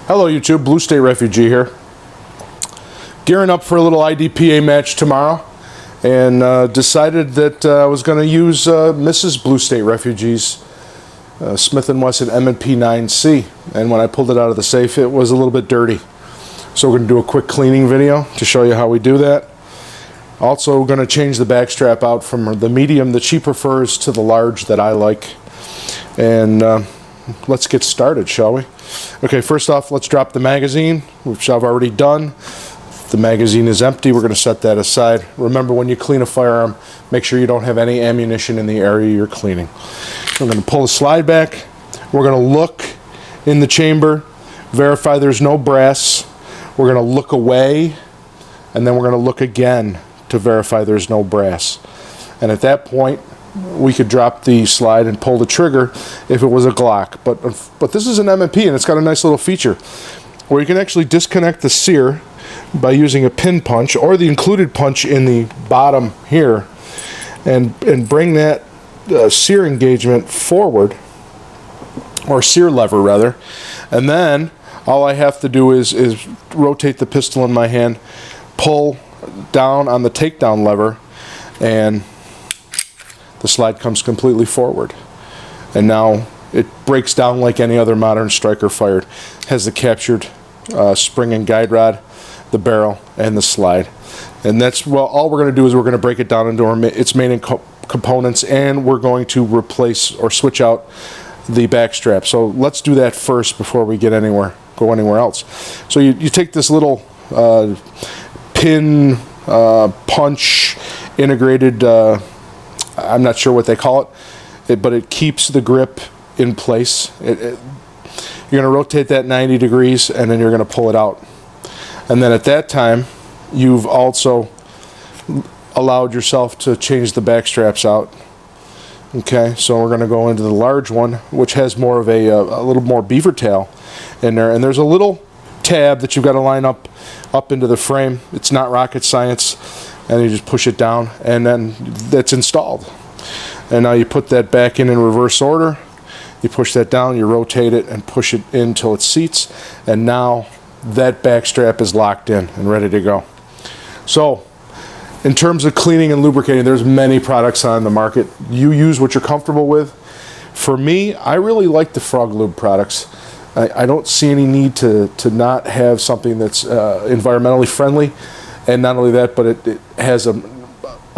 Hello YouTube, Blue State Refugee here. Gearing up for a little IDPA match tomorrow, and decided that I was going to use Mrs. Blue State Refugee's Smith & Wesson M&P9C, and when I pulled it out of the safe it was a little bit dirty. So we're going to do a quick cleaning video to show you how we do that. Also we're going to change the backstrap out from the medium that she prefers to the large that I like. And let's get started, shall we? Okay, first off, let's drop the magazine, which I've already done. The magazine is empty. We're going to set that aside. Remember, when you clean a firearm, make sure you don't have any ammunition in the area you're cleaning. We're going to pull the slide back. We're going to look in the chamber, verify there's no brass. We're going to look away, and then we're going to look again to verify there's no brass. And at that point, we could drop the slide and pull the trigger if it was a Glock. But this is an M&P, and it's got a nice little feature where you can actually disconnect the sear by using a pin punch or the included punch in the bottom here, and bring that sear engagement forward, or sear lever rather, and then all I have to do is rotate the pistol in my hand, pull down on the takedown lever, and the slide comes completely forward. And now it breaks down like any other modern striker fired. It has the captured spring and guide rod, the barrel, and the slide. And that's, well, all we're going to do is we're going to break it down into its main components, and we're going to replace or switch out the back strap. So let's do that first before we go anywhere else. So you take this little pin punch integrated, I'm not sure what they call it, but it keeps the grip in place. You're going to rotate that 90 degrees, and then you're going to pull it out. And then at that time, you've also allowed yourself to change the back straps out. Okay, so we're going to go into the large one, which has more of a little more beaver tail in there. And there's a little tab that you've got to line up into the frame. It's not rocket science. And you just push it down, and then that's installed. And now you put that back in reverse order. You push that down, you rotate it, and push it in until it seats. And now that back strap is locked in and ready to go. So, in terms of cleaning and lubricating, there's many products on the market. You use what you're comfortable with. For me, I really like the Frog Lube products. I don't see any need to not have something that's environmentally friendly. And not only that, but it has a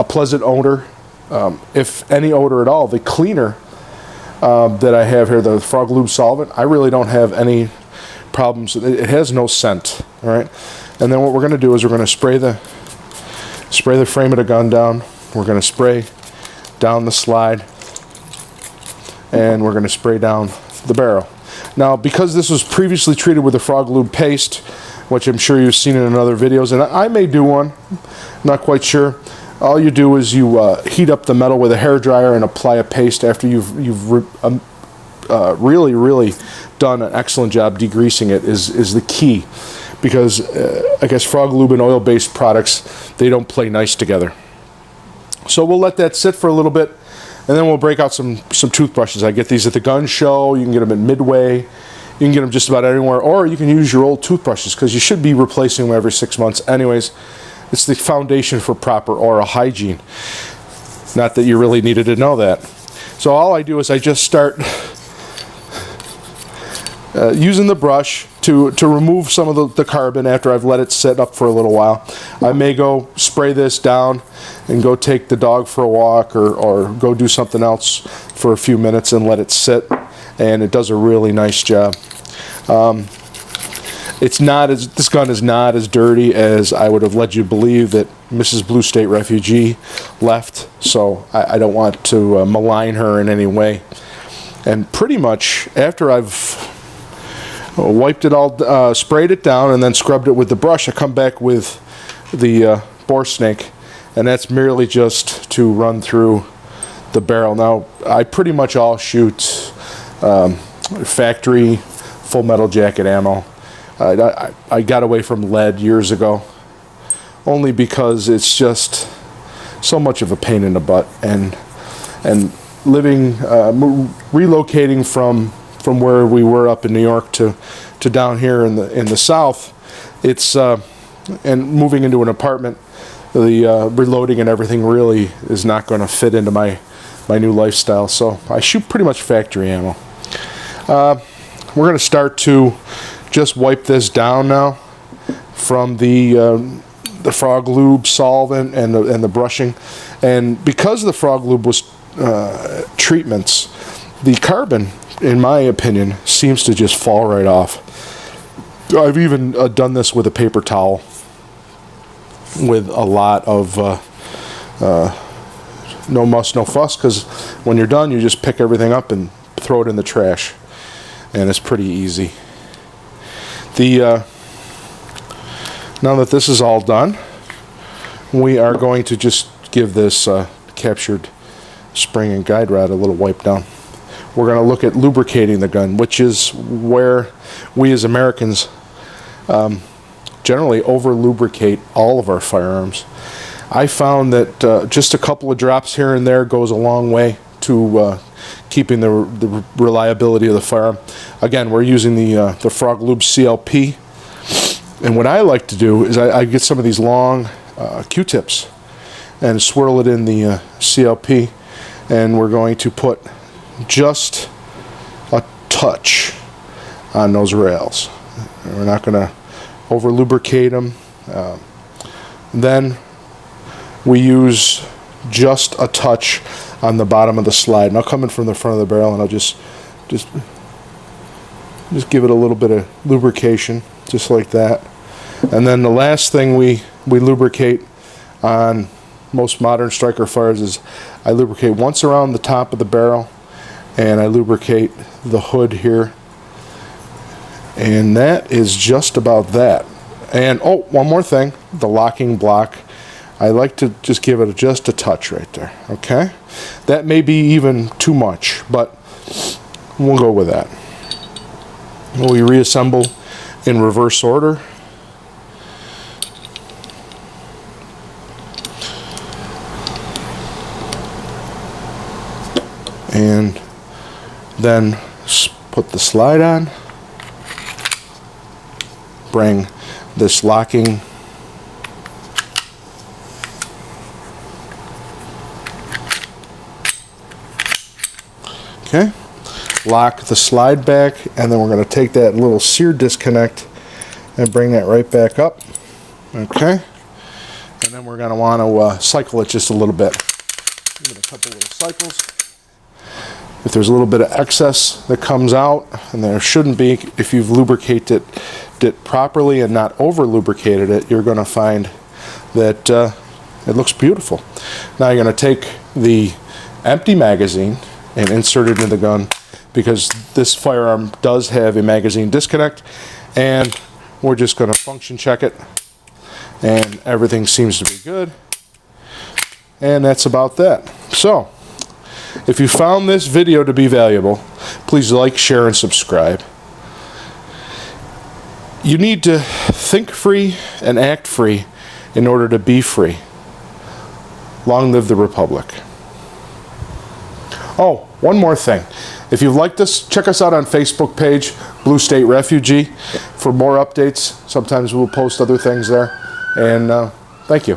pleasant odor, if any odor at all. The cleaner that I have here, the Frog Lube solvent, I really don't have any problems. It has no scent. All right, and then what we're going to do is we're going to spray the frame of the gun down. We're going to spray down the slide, and we're going to spray down the barrel. Now, because this was previously treated with a Frog Lube paste, which I'm sure you've seen in other videos, and I may do one, not quite sure. All you do is you heat up the metal with a hairdryer and apply a paste after you've really done an excellent job degreasing it is the key, because I guess Frog Lube and oil-based products, they don't play nice together. So we'll let that sit for a little bit, and then we'll break out some toothbrushes. I get these at the gun show. You can get them at Midway. You can get them just about anywhere, or you can use your old toothbrushes, because you should be replacing them every 6 months anyways. It's the foundation for proper oral hygiene. Not that you really needed to know that. So all I do is I just start using the brush to remove some of the carbon after I've let it sit up for a little while. I may go spray this down and go take the dog for a walk, or go do something else for a few minutes and let it sit. And it does a really nice job. This gun is not as dirty as I would have led you to believe that Mrs. Blue State Refugee left, so I don't want to malign her in any way. And pretty much after I've wiped it all, sprayed it down, and then scrubbed it with the brush, I come back with the bore snake, and that's merely just to run through the barrel. Now, I pretty much all shoot factory full metal jacket ammo. I got away from lead years ago, only because it's just so much of a pain in the butt, and living, relocating from from where we were up in New York to down here in the South, it's and moving into an apartment, the reloading and everything really is not going to fit into my new lifestyle. So I shoot pretty much factory ammo. We're going to start to just wipe this down now from the frog lube solvent and the brushing, and because the frog lube was treatments, the carbon, in my opinion, seems to just fall right off. I've even done this with a paper towel with a lot of no muss, no fuss, because when you're done, you just pick everything up and throw it in the trash, and it's pretty easy. Now that this is all done, we are going to just give this captured spring and guide rod a little wipe down. We're going to look at lubricating the gun, which is where we as Americans generally over lubricate all of our firearms. I found that just a couple of drops here and there goes a long way to keeping the reliability of the firearm. Again, we're using the Frog Lube CLP, and what I like to do is I get some of these long Q-tips and swirl it in the CLP, and we're going to put just a touch on those rails. We're not going to over lubricate them. Then we use just a touch on the bottom of the slide, and I'll come in from the front of the barrel and I'll just give it a little bit of lubrication, just like that. And then the last thing we lubricate on most modern striker fires is I lubricate once around the top of the barrel, and I lubricate the hood here, and that is just about that. And oh, one more thing, the locking block, I like to just give it just a touch right there. Okay, that may be even too much, but we'll go with that. We reassemble in reverse order. And then put the slide on, bring this locking lock the slide back, and then we're going to take that little sear disconnect and bring that right back up. Okay, and then we're going to want to cycle it just a little bit. Give it a couple little cycles. If there's a little bit of excess that comes out, and there shouldn't be, if you've lubricated it properly and not over lubricated it, you're going to find that it looks beautiful. Now you're going to take the empty magazine and insert it in the gun, because this firearm does have a magazine disconnect, and we're just going to function check it, and everything seems to be good, and that's about that. So if you found this video to be valuable, please like, share, and subscribe. You need to think free and act free in order to be free. Long live the Republic. Oh, one more thing. If you've liked us, check us out on Facebook page, Blue State Refugee, for more updates. Sometimes we'll post other things there. And thank you.